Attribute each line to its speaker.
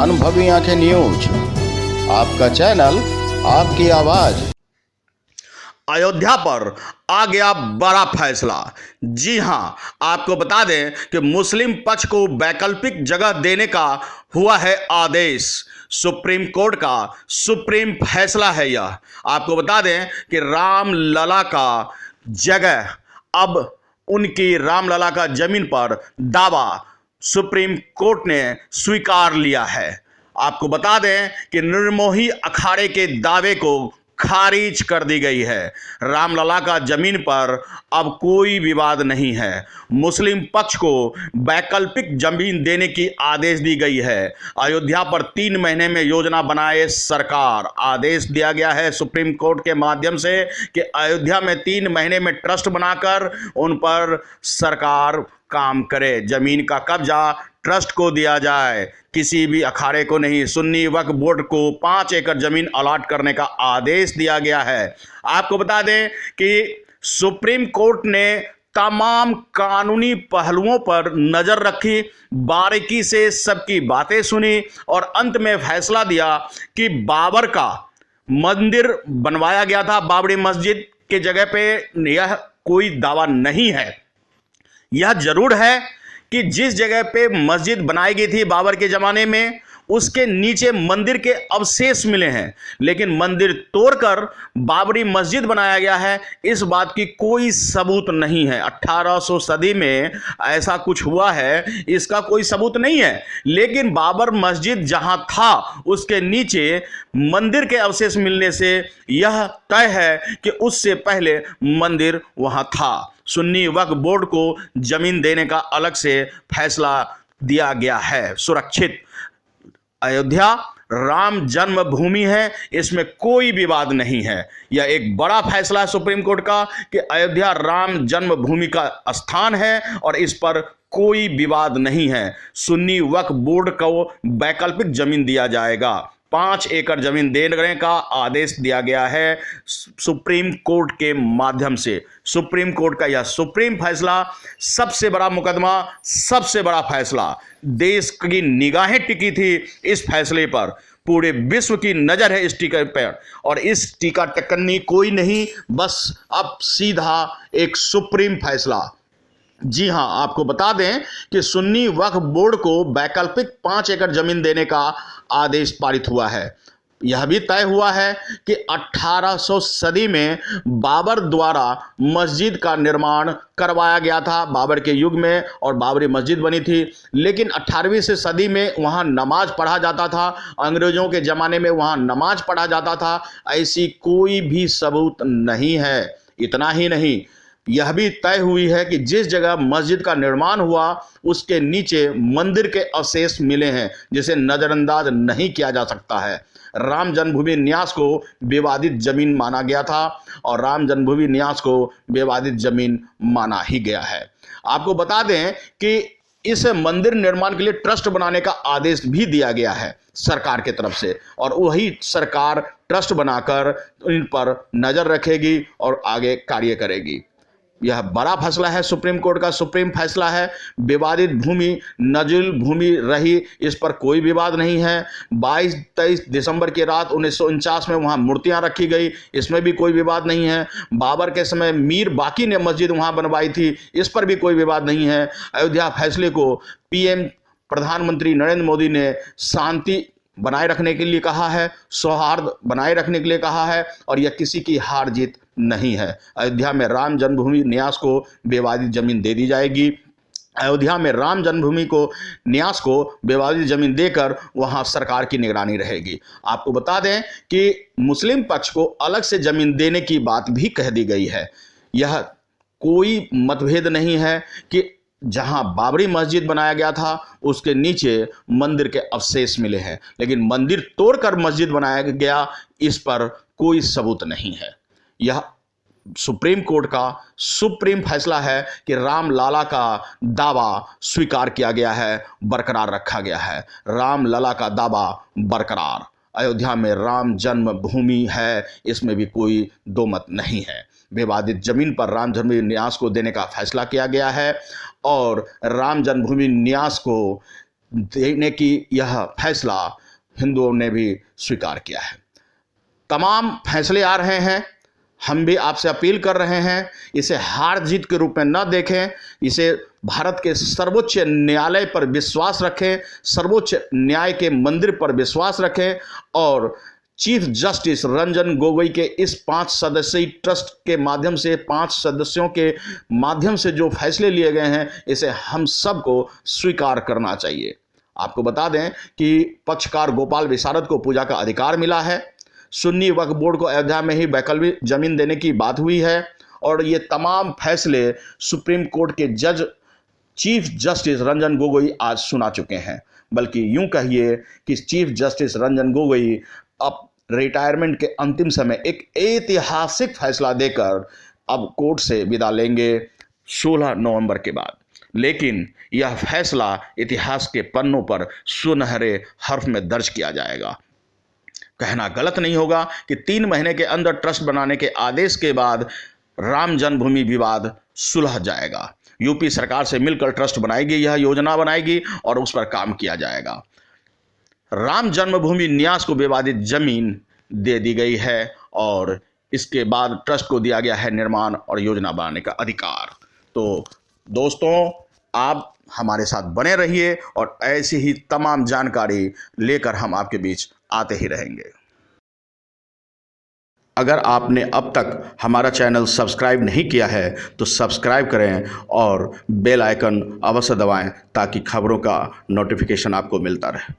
Speaker 1: अनुभवी आंखें न्यूज, आपका चैनल, आपकी आवाज।
Speaker 2: अयोध्या पर आ गया बड़ा फैसला। जी हां, आपको बता दें कि मुस्लिम पक्ष को वैकल्पिक जगह देने का हुआ है आदेश। सुप्रीम कोर्ट का सुप्रीम फैसला है यह। आपको बता दें कि रामलला का जगह अब उनकी रामलला का जमीन पर दावा सुप्रीम कोर्ट ने स्वीकार लिया है। आपको बता दें कि निर्मोही अखाड़े के दावे को खारिज कर दी गई है। रामलला का जमीन पर अब कोई विवाद नहीं है। मुस्लिम पक्ष को वैकल्पिक जमीन देने की आदेश दी गई है। अयोध्या पर 3 महीने में योजना बनाए सरकार। आदेश दिया गया है सुप्रीम कोर्ट के माध्यम से कि अयोध्या में 3 महीने में ट्रस्ट बनाकर उन पर सरकार काम करे। जमीन का कब्जा ट्रस्ट को दिया जाए, किसी भी अखाड़े को नहीं। सुन्नी वक्फ बोर्ड को 5 एकड़ जमीन अलॉट करने का आदेश दिया गया है। आपको बता दें कि सुप्रीम कोर्ट ने तमाम कानूनी पहलुओं पर नजर रखी, बारीकी से सबकी बातें सुनी और अंत में फैसला दिया कि बाबर का मंदिर बनवाया गया था बाबरी मस्जिद के जगह पे, यह कोई दावा नहीं है। यह जरूर है कि जिस जगह पे मस्जिद बनाई गई थी बाबर के ज़माने में, उसके नीचे मंदिर के अवशेष मिले हैं, लेकिन मंदिर तोड़कर बाबरी मस्जिद बनाया गया है, इस बात की कोई सबूत नहीं है। 1800 सदी में ऐसा कुछ हुआ है, इसका कोई सबूत नहीं है। लेकिन बाबर मस्जिद जहां था उसके नीचे मंदिर के अवशेष मिलने से यह तय है कि उससे पहले मंदिर वहां था। सुन्नी वक्फ बोर्ड को जमीन देने का अलग से फैसला दिया गया है। सुरक्षित अयोध्या राम जन्मभूमि है, इसमें कोई विवाद नहीं है। यह एक बड़ा फैसला है सुप्रीम कोर्ट का कि अयोध्या राम जन्मभूमि का स्थान है और इस पर कोई विवाद नहीं है। सुन्नी वक्फ बोर्ड को वैकल्पिक जमीन दिया जाएगा। 5 एकड़ जमीन देने का आदेश दिया गया है सुप्रीम कोर्ट के माध्यम से। सुप्रीम कोर्ट का यह सुप्रीम फैसला सबसे बड़ा मुकदमा, सबसे बड़ा फैसला। देश की निगाहें टिकी थी इस फैसले पर, पूरे विश्व की नजर है इस टीका पर, और इस टीका टक्करनी कोई नहीं, बस अब सीधा एक सुप्रीम फैसला। जी हां, आपको बता दें कि सुन्नी वक्फ बोर्ड को वैकल्पिक 5 एकड़ जमीन देने का आदेश पारित हुआ है। यह भी तय हुआ है कि 1800 सदी में बाबर द्वारा मस्जिद का निर्माण करवाया गया था, बाबर के युग में, और बाबरी मस्जिद बनी थी। लेकिन 18वीं से सदी में वहाँ नमाज पढ़ा जाता था, अंग्रेजों के ज़माने में वहाँ नमाज पढ़ा जाता था। ऐसी कोई भी सबूत नहीं है। इतना ही नहीं, यह भी तय हुई है कि जिस जगह मस्जिद का निर्माण हुआ उसके नीचे मंदिर के अवशेष मिले हैं, जिसे नज़रअंदाज नहीं किया जा सकता है। राम जन्मभूमि न्यास को विवादित जमीन माना गया था और राम जन्मभूमि न्यास को विवादित जमीन माना ही गया है। आपको बता दें कि इस मंदिर निर्माण के लिए ट्रस्ट बनाने का आदेश भी दिया गया है सरकार की तरफ से, और वही सरकार ट्रस्ट बनाकर इन पर नज़र रखेगी और आगे कार्य करेगी। यह बड़ा फैसला है सुप्रीम कोर्ट का, सुप्रीम फैसला है। विवादित भूमि नजिल भूमि रही, इस पर कोई विवाद नहीं है। 22-23 दिसंबर की रात 1949 में वहाँ मूर्तियाँ रखी गई, इसमें भी कोई विवाद नहीं है। बाबर के समय मीर बाकी ने मस्जिद वहाँ बनवाई थी, इस पर भी कोई विवाद नहीं है। अयोध्या फैसले को पीएम प्रधानमंत्री नरेंद्र मोदी ने शांति बनाए रखने के लिए कहा है, सौहार्द बनाए रखने के लिए कहा है, और यह किसी की हार जीत नहीं है। अयोध्या में राम जन्मभूमि न्यास को विवादित जमीन दे दी जाएगी। अयोध्या में राम जन्मभूमि को न्यास को विवादित जमीन देकर वहां सरकार की निगरानी रहेगी। आपको बता दें कि मुस्लिम पक्ष को अलग से जमीन देने की बात भी कह दी गई है। यह कोई मतभेद नहीं है कि जहां बाबरी मस्जिद बनाया गया था उसके नीचे मंदिर के अवशेष मिले हैं, लेकिन मंदिर तोड़कर मस्जिद बनाया गया, इस पर कोई सबूत नहीं है। यह सुप्रीम कोर्ट का सुप्रीम फैसला है कि रामलला का दावा स्वीकार किया गया है, बरकरार रखा गया है। रामलला का दावा बरकरार। अयोध्या में राम जन्मभूमि है, इसमें भी कोई दो मत नहीं है। विवादित जमीन पर राम जन्मभूमि न्यास को देने का फैसला किया गया है और राम जन्मभूमि न्यास को देने की यह फैसला हिंदुओं ने भी स्वीकार किया है। तमाम फैसले आ रहे हैं, हम भी आपसे अपील कर रहे हैं, इसे हार जीत के रूप में न देखें, इसे भारत के सर्वोच्च न्यायालय पर विश्वास रखें, सर्वोच्च न्याय के मंदिर पर विश्वास रखें और चीफ जस्टिस रंजन गोगोई के इस 5 सदस्यीय ट्रस्ट के माध्यम से, 5 सदस्यों के माध्यम से जो फैसले लिए गए हैं, इसे हम सबको स्वीकार करना चाहिए। आपको बता दें कि पक्षकार गोपाल विशारद को पूजा का अधिकार मिला है, सुन्नी वक्फ बोर्ड को अयोध्या में ही वैकल्पिक जमीन देने की बात हुई है और ये तमाम फैसले सुप्रीम कोर्ट के जज चीफ जस्टिस रंजन गोगोई आज सुना चुके हैं। बल्कि यूं कहिए कि चीफ जस्टिस रंजन गोगोई अब रिटायरमेंट के अंतिम समय एक ऐतिहासिक फैसला देकर अब कोर्ट से विदा लेंगे 16 नवंबर के बाद। लेकिन यह फैसला इतिहास के पन्नों पर सुनहरे हर्फ में दर्ज किया जाएगा। कहना गलत नहीं होगा कि 3 महीने के अंदर ट्रस्ट बनाने के आदेश के बाद राम जन्मभूमि विवाद सुलझ जाएगा। यूपी सरकार से मिलकर ट्रस्ट बनाएगी, यह योजना बनाएगी और उस पर काम किया जाएगा। राम जन्मभूमि न्यास को विवादित जमीन दे दी गई है और इसके बाद ट्रस्ट को दिया गया है निर्माण और योजना बनाने का अधिकार। तो दोस्तों, आप हमारे साथ बने रहिए और ऐसी ही तमाम जानकारी लेकर हम आपके बीच आते ही रहेंगे। अगर आपने अब तक हमारा चैनल सब्सक्राइब नहीं किया है तो सब्सक्राइब करें और बेल आइकन अवश्य दबाएं ताकि खबरों का नोटिफिकेशन आपको मिलता रहे।